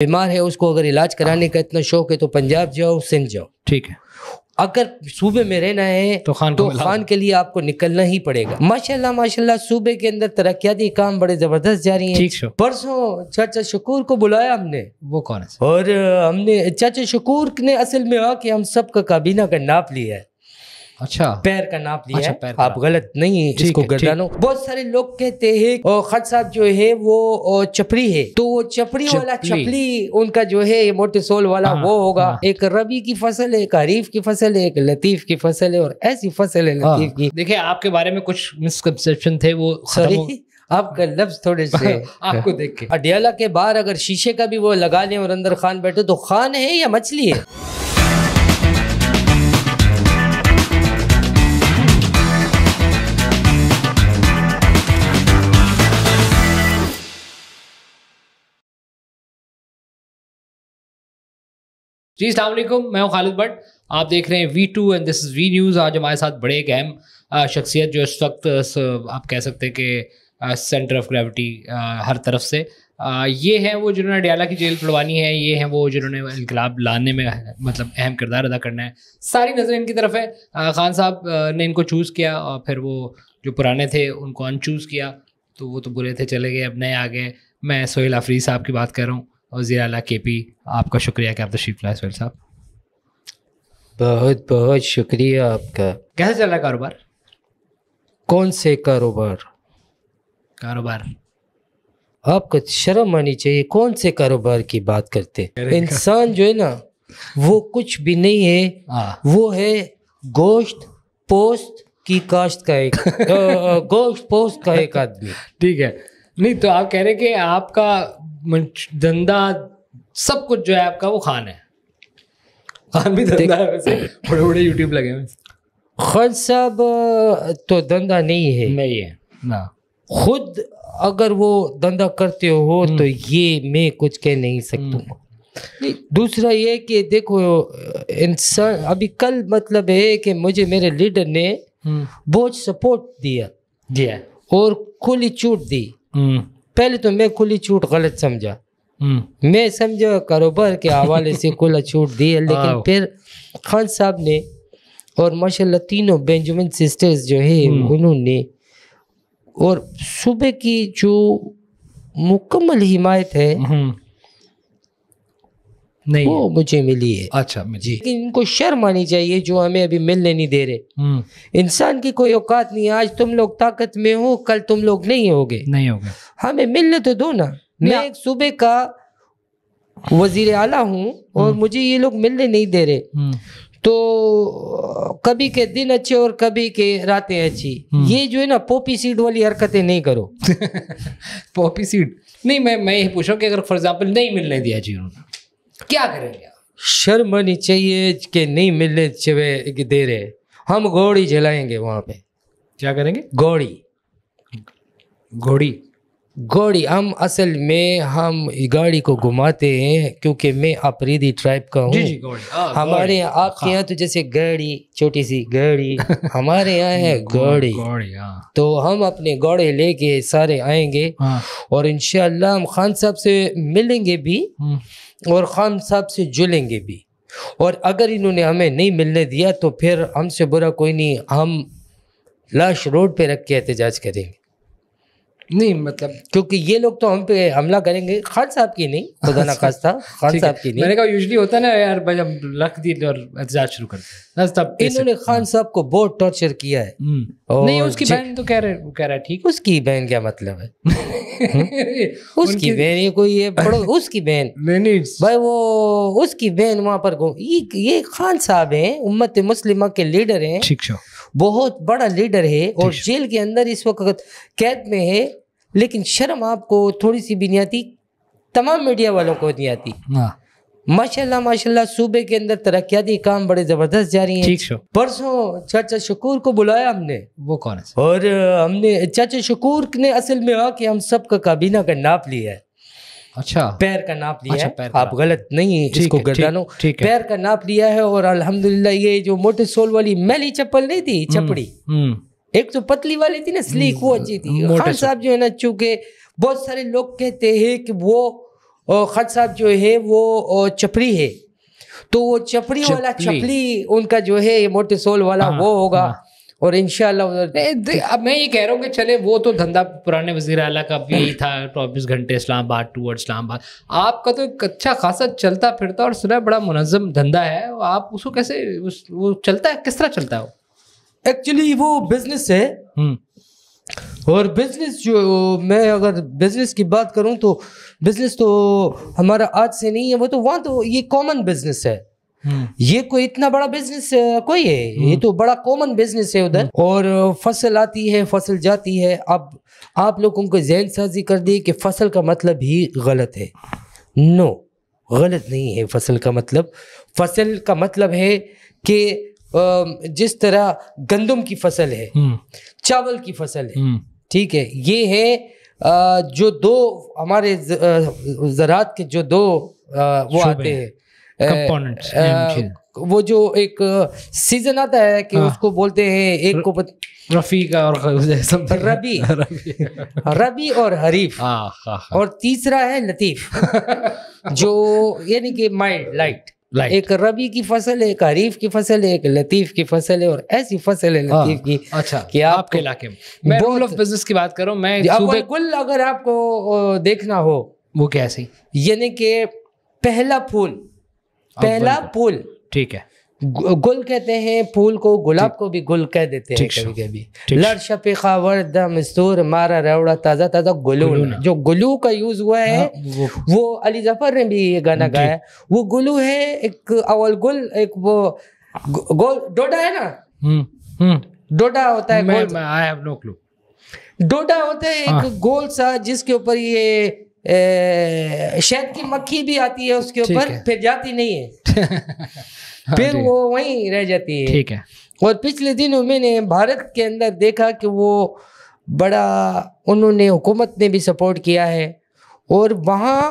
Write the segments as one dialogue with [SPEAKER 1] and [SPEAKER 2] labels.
[SPEAKER 1] بیمار ہے اس کو اگر علاج کرانے کا اتنا شوق ہے تو پنجاب جاؤ، سندھ جاؤ،
[SPEAKER 2] ٹھیک ہے.
[SPEAKER 1] اگر صوبے میں رہنا ہے تو خان کے لیے آپ کو نکلنا ہی پڑے گا. ماشاءاللہ صوبے کے اندر ترقیاتی کام بڑے زبردست جاری ہیں. پرسوں چاچا شکور کو بلایا ہم نے.
[SPEAKER 2] وہ کون ہے؟
[SPEAKER 1] اور ہم نے چاچا شکور نے اصل میں آ کے ہم سب کا کابینہ کا ناپ لیا ہے.
[SPEAKER 2] اچھا،
[SPEAKER 1] پیر کا ناپ لیا ہے. آپ غلط نہیں اس کو گردانو. بہت سارے لوگ کہتے ہیں خط صاحب جو ہے وہ چپڑی ہے، تو وہ چپڑی والا چپلی ان کا جو ہے موٹے سول والا وہ ہوگا. ایک ربی کی فصل ہے، ایک حریف کی فصل ہے، ایک لطیف کی فصل ہے، اور ایسی فصل ہے لطیف کی.
[SPEAKER 2] دیکھیں آپ کے بارے میں کچھ مسکنسیپشن تھے، وہ
[SPEAKER 1] آپ کا لفظ تھوڑے سے
[SPEAKER 2] آپ کو دیکھ کے
[SPEAKER 1] اڈیالہ کے باہر اگر شیشے کا بھی وہ لگا لیں اور اندر خان بیٹھے تو خان ہے یا مچھلی ہے؟
[SPEAKER 2] جی السلام علیکم، میں ہوں خالد بٹ، آپ دیکھ رہے ہیں V2 and this is V news. آج ہمارے ساتھ بڑے ایک اہم شخصیت جو اس وقت آپ کہہ سکتے ہیں کہ سینٹر آف گریوٹی ہر طرف سے یہ ہیں وہ جنہوں نے اڈیالہ کی جیل پڑوانی ہے. یہ ہیں وہ جنہوں نے انقلاب لانے میں مطلب اہم کردار ادا کرنا ہے. ساری نظریں ان کی طرف ہے. خان صاحب نے ان کو چوز کیا اور پھر وہ جو پرانے تھے ان کو ان چوز کیا، تو وہ تو برے تھے، چلے گئے، اب نئے آ گئے. میں سہیل آفریدی صاحب کی بات کر رہا ہوں. وزیر اعلیٰ کے پی، آپ کا شکریہ کہ آپ تشریف لائے سہیل صاحب.
[SPEAKER 1] بہت بہت شکریہ آپ کا.
[SPEAKER 2] کیسے چل رہا ہے کاروبار؟
[SPEAKER 1] کون سے کاروبار؟ آپ کو شرم آنی چاہیے. کون سے کاروبار کی بات کرتے؟ انسان جو ہے نا وہ کچھ بھی نہیں ہے، وہ ہے گوشت پوست کی کاشت کا ایک گوشت پوست کا ایک آدمی.
[SPEAKER 2] ٹھیک ہے. نہیں تو آپ کہہ رہے کہ آپ کا دھندا سب کچھ جو ہے آپ کا وہ خان ہے. خان بھی دھندا ہے ویسے، بڑے بڑے یوٹیوب لگے ہوئے.
[SPEAKER 1] خان صاحب تو دھندا نہیں ہے
[SPEAKER 2] نا.
[SPEAKER 1] خود اگر وہ دھندا کرتے ہو تو یہ میں کچھ کہہ نہیں سکتا. دوسرا یہ کہ دیکھو انسان ابھی کل مطلب ہے کہ مجھے میرے لیڈر نے بہت سپورٹ دیا اور کھلی چھوٹ دی. پہلے تو میں کھلی چھوٹ غلط سمجھا، میں سمجھا کاروبار کے حوالے سے کھلا چھوٹ دی، لیکن پھر خان صاحب نے اور ماشاءاللہ تینوں بینجامن سسٹرز جو ہے انہوں نے اور صوبے کی جو مکمل حمایت ہے وہ مجھے ملی ہے.
[SPEAKER 2] اچھا جی.
[SPEAKER 1] لیکن ان کو شرم آنی چاہیے جو ہمیں ابھی ملنے نہیں دے رہے. انسان کی کوئی اوقات نہیں. آج تم لوگ طاقت میں ہو، کل تم لوگ نہیں ہوگے. ہمیں ملنے تو دو نا. میں ایک صوبے کا وزیر اعلیٰ ہوں اور مجھے یہ لوگ ملنے نہیں دے رہے، تو کبھی کے دن اچھے اور کبھی کے راتیں اچھی. یہ جو ہے نا پوپی سیڈ والی حرکتیں نہیں کرو.
[SPEAKER 2] پوپی سیڈ نہیں. میں یہ پوچھ رہا ہوں کہ اگر فار ایگزامپل نہیں ملنے دیا جی انہوں نے، کیا کریں گے؟
[SPEAKER 1] شرم آنی چاہیے کہ نہیں ملنے دے رہے. ہم گھوڑی جلائیں گے وہاں پہ.
[SPEAKER 2] کیا کریں گے؟
[SPEAKER 1] گھوڑی. ہم اصل میں ہم گاڑی کو گھماتے ہیں کیونکہ میں اپریدی ٹرائب کا ہوں. ہمارے یہاں آپ کے یہاں تو جیسے گاڑی، چھوٹی سی گاڑی، ہمارے یہاں ہے گھوڑی. تو ہم اپنے گھوڑے لے کے سارے آئیں گے اور انشاءاللہ ہم خان صاحب سے ملیں گے بھی اور خان صاحب سے جلیں گے بھی. اور اگر انہوں نے ہمیں نہیں ملنے دیا تو پھر ہم سے برا کوئی نہیں، ہم لاش روڈ پہ رکھ کے احتجاج کریں گے.
[SPEAKER 2] نہیں مطلب
[SPEAKER 1] کیونکہ یہ لوگ تو ہم پہ حملہ کریں گے. خان صاحب کی نہیں، خدا نخواستہ خان صاحب کی نہیں.
[SPEAKER 2] میں نے کہا یوزلی ہوتا ہے نا یار بھائی، ہم رکھ دی اور احتجاج شروع کرتے ہیں.
[SPEAKER 1] انہوں نے خان صاحب کو بہت ٹارچر کیا ہے.
[SPEAKER 2] نہیں اس کی بہن تو کہہ رہا ہے ٹھیک.
[SPEAKER 1] اس کی بہن کیا مطلب ہے؟ اس کی بہن یہ کوئی ہے اس کی بہن بھائی، وہ اس کی بہن وہاں پر یہ خان صاحب ہیں، امت مسلمہ کے لیڈر ہیں، بہت بڑا لیڈر ہے اور جیل کے اندر اس وقت قید میں ہے. لیکن شرم آپ کو تھوڑی سی بھی نہیں آتی، تمام میڈیا والوں کو نہیں آتی. ماشاءاللہ صوبے کے اندر ترقیاتی کام بڑے زبردست جاری ہیں. پرسوں چاچا شکور کو بلایا ہم نے.
[SPEAKER 2] وہ کون ہے؟
[SPEAKER 1] اور ہم نے چاچا شکور نے اصل میں آ کے ہم سب کا کابینہ کا ناپ لیا ہے.
[SPEAKER 2] اچھا،
[SPEAKER 1] پیر کا ناپ لیا ہے. آپ غلط نہیں اس کو گردانو. پیر کا ناپ لیا ہے اور الحمدللہ یہ جو موٹے سول والی میلی چپل نہیں تھی، چپڑی، ایک تو پتلی والی تھی نا سلیک، وہ اچھی تھی. خان صاحب جو ہے نا، چونکہ بہت سارے لوگ کہتے ہیں کہ وہ اور خط صاحب جو ہے وہ چپڑی ہے, تو وہ چپڑی والا چپلی ان کا جو ہے یہ موٹے سول والا وہ ہوگا, اور انشاءاللہ
[SPEAKER 2] اب میں یہ کہہ رہا ہوں کہ چلے وہ تو دھندا پرانے وزیر اعلیٰ کا بھی یہی تھا, 24 گھنٹے اسلام آباد ٹورڈ اسلام آباد. آپ کا تو ایک اچھا خاصا چلتا پھرتا اور سنا بڑا منظم دھندا ہے, آپ اس کو کیسے وہ چلتا ہے, کس طرح چلتا ہے وہ؟
[SPEAKER 1] ایکچولی وہ بزنس ہے, اور بزنس جو میں اگر بزنس کی بات کروں تو بزنس تو ہمارا آج سے نہیں ہے, وہ تو وہاں تو یہ کامن بزنس ہے, یہ کوئی اتنا بڑا بزنس کوئی ہے, یہ تو بڑا کامن بزنس ہے ادھر. اور فصل آتی ہے, فصل جاتی ہے. اب آپ لوگوں کو ذہن سازی کر دی کہ فصل کا مطلب ہی غلط ہے. نو, غلط نہیں ہے فصل کا مطلب. فصل کا مطلب ہے کہ جس طرح گندم کی فصل ہے, چاول کی فصل ہے, ٹھیک ہے, یہ ہے جو دو ہمارے زراعت کے جو دو وہ آتے ہیں وہ جو ایک سیزن آتا ہے کہ اس کو بولتے ہیں, ایک کو
[SPEAKER 2] رفیع اور
[SPEAKER 1] ربی اور حریف, اور تیسرا ہے لطیف جو یعنی کہ مائلڈ لائٹ. ایک ربی کی فصل ہے, ایک حریف کی فصل ہے, ایک لطیف کی فصل ہے, اور ایسی فصل ہے لطیف کی.
[SPEAKER 2] اچھا, کہ آپ کے علاقے میں رول آف بزنس کی بات کروں میں,
[SPEAKER 1] اول گل اگر آپ کو دیکھنا ہو
[SPEAKER 2] وہ کیسی,
[SPEAKER 1] یعنی کہ پہلا پھول, ٹھیک ہے, گل کہتے ہیں پھول کو, گلاب کو بھی گل کہہ دیتے ہیں کبھی کبھی. لڑ شفیقہ وردہ مستور مارا روڑا تازہ تازہ گلو, جو گلو کا یوز ہوا ہے وہ علی ظفر نے بھی یہ گانا گایا. وہ گلو ہے, ایک اول گل, ایک وہ گول ڈوڈا ہے نا, ڈوڈا ہوتا ہے, ڈوڈا ہوتا ہے ایک گول سا جس کے اوپر یہ شہد کی مکھی بھی آتی ہے اس کے اوپر, پھر جاتی نہیں ہے, پھر وہ وہیں رہ جاتی ہے. ٹھیک ہے. اور پچھلے دنوں میں نے بھارت کے اندر دیکھا کہ وہ بڑا انہوں نے حکومت نے بھی سپورٹ کیا ہے, اور وہاں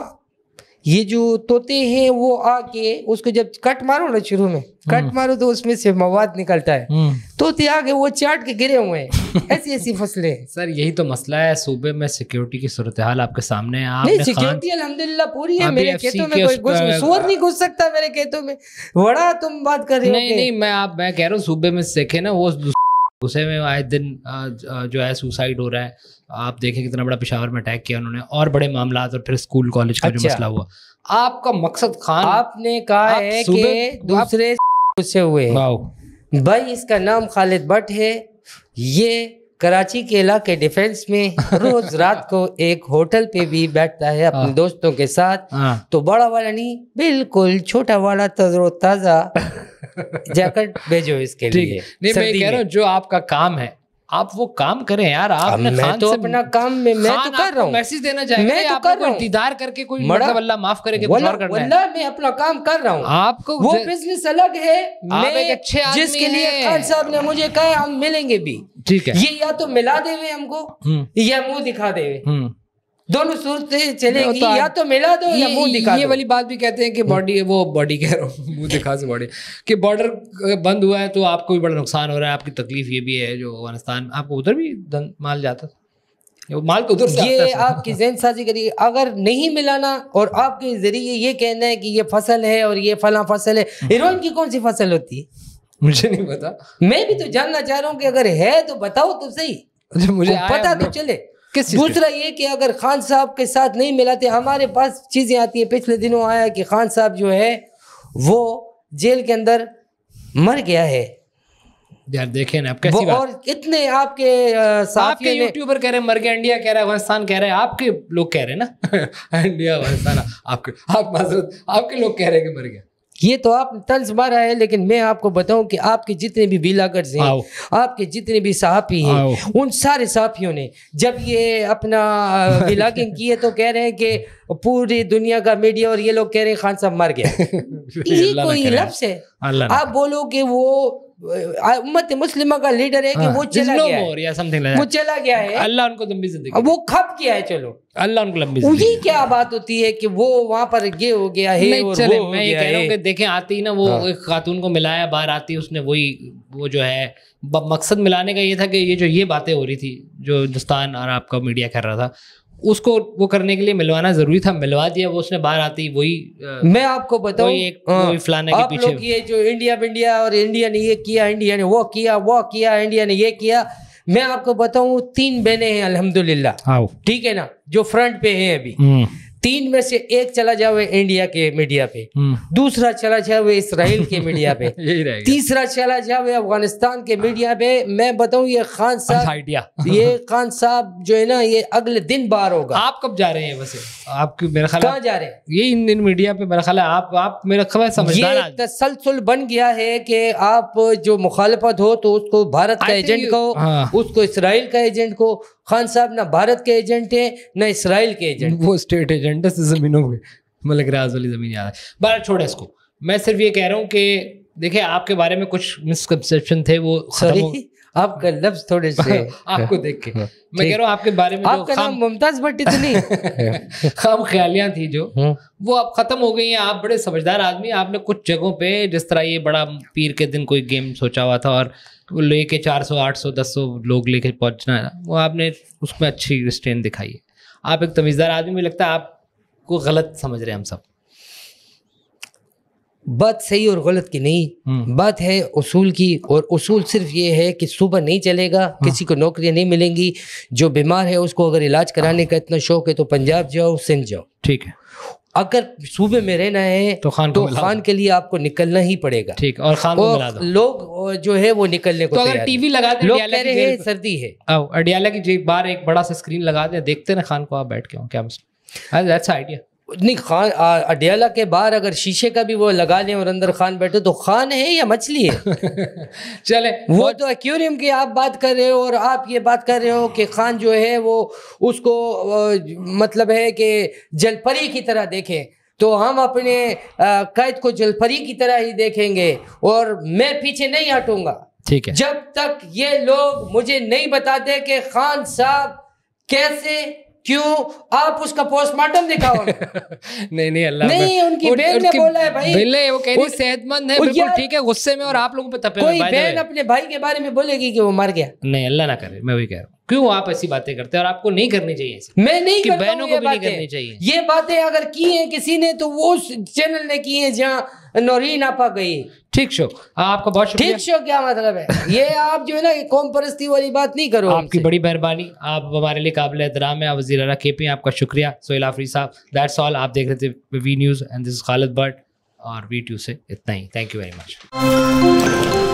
[SPEAKER 1] یہ جو طوطے ہیں وہ آ کے اس کو جب کٹ مارو نا, شروع میں کٹ مارو تو اس میں سے مواد نکلتا ہے, طوطے آ کے وہ چاٹ کے گرے ہوئے ہیں. ایسی فصلیں.
[SPEAKER 2] سر یہی تو مسئلہ ہے صوبے میں, سیکیورٹی کی صورتحال آپ کے سامنے ہے.
[SPEAKER 1] نہیں, سیکیورٹی الحمدللہ پوری ہے, میرے کھیتوں میں کوئی سور نہیں گھس سکتا میرے کھیتوں میں. بڑا تم بات کر رہے ہو.
[SPEAKER 2] نہیں, میں کہہ رہا ہوں صوبے میں دیکھیں نا, وہ غصے میں آئے دن جو ہے سوسائڈ ہو رہا ہے. آپ دیکھیں کتنا بڑا پشاور میں اٹیک کیا انہوں نے, اور بڑے معاملات, اور پھر اسکول کالج کا جو مسئلہ ہوا. آپ کا مقصد خان,
[SPEAKER 1] آپ نے کہا ہے کہ دوسرے غصے ہوئے بھائی, اس کا نام خالد بٹ ہے, یہ کراچی کے علاقے ڈیفینس میں روز رات کو ایک ہوٹل پہ بھی بیٹھتا ہے اپنے دوستوں کے ساتھ. تو بڑا والا نہیں, بالکل چھوٹا والا تازہ جیکٹ بھیجو اس کے لیے.
[SPEAKER 2] نہیں, میں کہہ رہا ہوں جو آپ کا کام ہے آپ وہ کام کریں یار. آپ نے
[SPEAKER 1] خان تو اپنا کام میں تو کر رہا ہوں,
[SPEAKER 2] میسج دینا چاہیے, میں تو کر رہا ہوں, دیدار کر کے کوئی مطلب اللہ معاف کرے کہ کچھ اور کرنا ہے.
[SPEAKER 1] واللہ میں اپنا کام کر رہا ہوں. آپ کو وہ بزنس الگ ہے, میں جس کے لیے خان صاحب نے مجھے کہا ہم ملیں گے بھی, ٹھیک ہے, یہ یا تو ملا دے ہوئے ہم کو یا منہ دکھا دے ہوئے, دونوں صورتیں چلے گی, یا تو ملا دو یا منہ دکھا دو.
[SPEAKER 2] یہ والی بات بھی کہتے ہیں کہ باڈی کہہ رہا ہوں, منہ دکھا سے باڈی, کہ بارڈر بند ہوا ہے تو آپ کو بھی بڑا نقصان ہو رہا ہے. آپ کی تکلیف یہ بھی ہے جو افغانستان, آپ کو ادھر بھی مال جاتا تھا, مال تو ادھر سے آتا ہے.
[SPEAKER 1] یہ آپ کی ذہن سازی کریے, اگر نہیں ملانا اور آپ کے ذریعے یہ کہنا ہے کہ یہ فصل ہے اور یہ فلاں فصل ہے. ہیروئن کی کون سی فصل ہوتی ہے
[SPEAKER 2] مجھے نہیں پتا,
[SPEAKER 1] میں بھی تو جاننا چاہ رہا ہوں کہ اگر ہے تو بتاؤ تو صحیح, مجھے پتا تو چلے. دوسرا یہ کہ اگر خان صاحب کے ساتھ نہیں ملاتے, ہمارے پاس چیزیں آتی ہیں. پچھلے دنوں آیا کہ خان صاحب جو ہے وہ جیل کے اندر مر گیا ہے.
[SPEAKER 2] یار دیکھیں نا آپ کیسی بات,
[SPEAKER 1] اور اتنے آپ کے
[SPEAKER 2] آپ کے یوٹیوبر کہہ رہے ہیں مر گیا, انڈیا کہہ رہا ہے, افغانستان کہہ رہے ہیں, آپ کے لوگ کہہ رہے ہیں نا انڈیا افغانستان, آپ معذرت, آپ کے لوگ کہہ رہے ہیں کہ مر گیا.
[SPEAKER 1] یہ تو آپ نے طنز مارا ہے, لیکن میں آپ کو بتاؤں کہ آپ کے جتنے بھی ویلاگرز ہیں, آپ کے جتنے بھی صحافی ہیں, ان سارے صحافیوں نے جب یہ اپنا ویلاگنگ کی ہے تو کہہ رہے ہیں کہ پوری دنیا کا میڈیا اور یہ لوگ کہہ رہے ہیں خان صاحب مر گیا. یہ کوئی لفظ ہے؟ آپ بولو کہ وہ امت مسلمہ کا لیڈر ہے کہ وہ چلا گیا ہے, وہ چلا گیا ہے,
[SPEAKER 2] اللہ ان کو لمبی زندگی,
[SPEAKER 1] وہ کھپ گیا ہے, چلو اللہ ان کو لمبی زندگی. یہ کیا بات ہوتی ہے کہ وہ وہاں پر یہ ہو گیا ہے.
[SPEAKER 2] چلے میں یہ کہہ رہا ہوں کہ دیکھیں آتی نا, وہ ایک خاتون کو ملایا, باہر آتی, اس نے وہی وہ جو ہے مقصد ملانے کا یہ تھا کہ یہ جو یہ باتیں ہو رہی تھی جو ہندوستان اور آپ کا میڈیا کر رہا تھا, اس کو وہ کرنے کے لیے ملوانا ضروری تھا, ملوا دیا, وہ اس نے باہر آتی وہی
[SPEAKER 1] میں آپ کو بتاؤں
[SPEAKER 2] فلانے کے پیچھے
[SPEAKER 1] لوگ یہ جو انڈیا اور انڈیا نے یہ کیا, انڈیا نے وہ کیا, انڈیا نے یہ کیا. میں آپ کو بتاؤں 3 بہنیں ہیں الحمدللہ, ٹھیک ہے نا, جو فرنٹ پہ ہیں ابھی. 3 میں سے ایک چلا جاوے انڈیا کے میڈیا پہ, دوسرا چلا جاوے اسرائیل کے میڈیا پہ, تیسرا چلا جاوے افغانستان کے میڈیا پہ. میں بتاؤں یہ خان صاحب جو ہے نا یہ اگلے دن باہر ہوگا.
[SPEAKER 2] آپ کب جا رہے ہیں ویسے؟ آپ کی میرا خیال
[SPEAKER 1] کہاں جا رہے ہیں؟
[SPEAKER 2] یہ ان میڈیا پہ میرا خیال ہے آپ میرا خیال سمجھدار.
[SPEAKER 1] یہ تسلسل بن گیا ہے کہ آپ جو مخالفت ہو تو اس کو بھارت کا ایجنٹ کہو, اس کو اسرائیل کا ایجنٹ کہو. خان صاحب نہ بھارت کے ایجنٹ ہیں نہ اسرائیل کے ایجنٹ,
[SPEAKER 2] وہ اسٹیٹ ایجنٹ ہے زمینوں پہ, ملک راز والی زمین یاد ہے. بارہ چھوڑے اس کو, میں صرف یہ کہہ رہا ہوں کہ دیکھیں آپ کے بارے میں کچھ مسکنسیپشن تھے, وہ
[SPEAKER 1] آپ کا لفظ تھوڑے سے
[SPEAKER 2] آپ کو دیکھ کے میں کہہ رہا ہوں آپ کے بارے میں
[SPEAKER 1] آپ کا نام ممتاز بھٹ اتنی
[SPEAKER 2] خام خیالیاں تھیں جو وہ اب ختم ہو گئی ہیں. آپ بڑے سمجھدار آدمی, آپ نے کچھ جگہوں پہ جس طرح یہ بڑا پیر کے دن کوئی گیم سوچا ہوا تھا اور وہ لے کے 400 800 100 لوگ لے کے پہنچنا ہے, وہ آپ نے اس میں اچھی ریسٹرین دکھائی ہے. آپ ایک تمیزدار آدمی, مجھے لگتا ہے آپ کو غلط سمجھ رہے ہیں ہم سب.
[SPEAKER 1] بات صحیح اور غلط کی نہیں, بات ہے اصول کی, اور اصول صرف یہ ہے کہ صوبہ نہیں چلے گا, کسی کو نوکریاں نہیں ملیں گی. جو بیمار ہے اس کو اگر علاج کرانے کا اتنا شوق ہے تو پنجاب جاؤ, سندھ جاؤ, ٹھیک ہے. اگر صوبے میں رہنا ہے تو خان کے لیے آپ کو نکلنا ہی پڑے گا,
[SPEAKER 2] ٹھیک. اور خان کو ملا دو.
[SPEAKER 1] لوگ جو ہے وہ نکلنے کو
[SPEAKER 2] اگر ٹی وی لگا دیں,
[SPEAKER 1] لوگ کہہ رہے ہیں سردی ہے,
[SPEAKER 2] اڈیالہ کی باہر ایک بڑا سا اسکرین لگا دیں, دیکھتے نا خان کو آپ بیٹھ کے, کیا مسئلہ. That's idea.
[SPEAKER 1] نہیں, خان اڈیالہ کے باہر اگر شیشے کا بھی وہ لگا لیں اور اندر خان بیٹھے تو خان ہے یا مچھلی ہے؟
[SPEAKER 2] چلے
[SPEAKER 1] وہ تو ایکویریم کی آپ بات کر رہے ہو, اور آپ یہ بات کر رہے ہو کہ خان جو ہے وہ اس کو مطلب ہے کہ جل پری کی طرح دیکھیں, تو ہم اپنے قید کو جل پری کی طرح ہی دیکھیں گے, اور میں پیچھے نہیں ہٹوں گا, ٹھیک ہے, جب تک یہ لوگ مجھے نہیں بتاتے کہ خان صاحب کیسے, کیوں. آپ اس کا پوسٹ مارٹم دکھاؤ.
[SPEAKER 2] نہیں اللہ
[SPEAKER 1] نہیں, ان کی بہن نے بولا ہے بھائی,
[SPEAKER 2] وہ کہہ رہی صحت مند ہے, بالکل ٹھیک ہے, غصے میں, اور آپ لوگوں پہ تپے.
[SPEAKER 1] کوئی بہن اپنے بھائی کے بارے میں بولے گی کہ وہ مر گیا؟
[SPEAKER 2] نہیں, اللہ نہ کرے, میں وہی کہہ رہا ہوں. کیوں آپ ایسی باتیں کرتے ہیں, اور آپ کو نہیں کرنی چاہیے ایسی.
[SPEAKER 1] میں نہیں کرتا ہوں,
[SPEAKER 2] بہنوں کو بھی نہیں کرنی چاہیے
[SPEAKER 1] یہ باتیں. اگر کی ہیں کسی نے تو وہ اس چینل نے کی ہیں جہاں نورین آپا گئی.
[SPEAKER 2] ٹھیک شو, آپ کا بہت شکریہ.
[SPEAKER 1] ٹھیک شو کیا مطلب ہے یہ؟ آپ جو ہے نا قوم پرستی والی بات نہیں کرو.
[SPEAKER 2] آپ کی بڑی مہربانی, آپ ہمارے لیے قابل احترام ہیں. وزیر اعلیٰ کے پی, آپ کا شکریہ. سہیل آفریدی صاحب, دیٹس آل. آپ دیکھ رہے تھے وی News, and this is Khalid Butt, اور وی2 سے اتنا ہی. Thank you very much.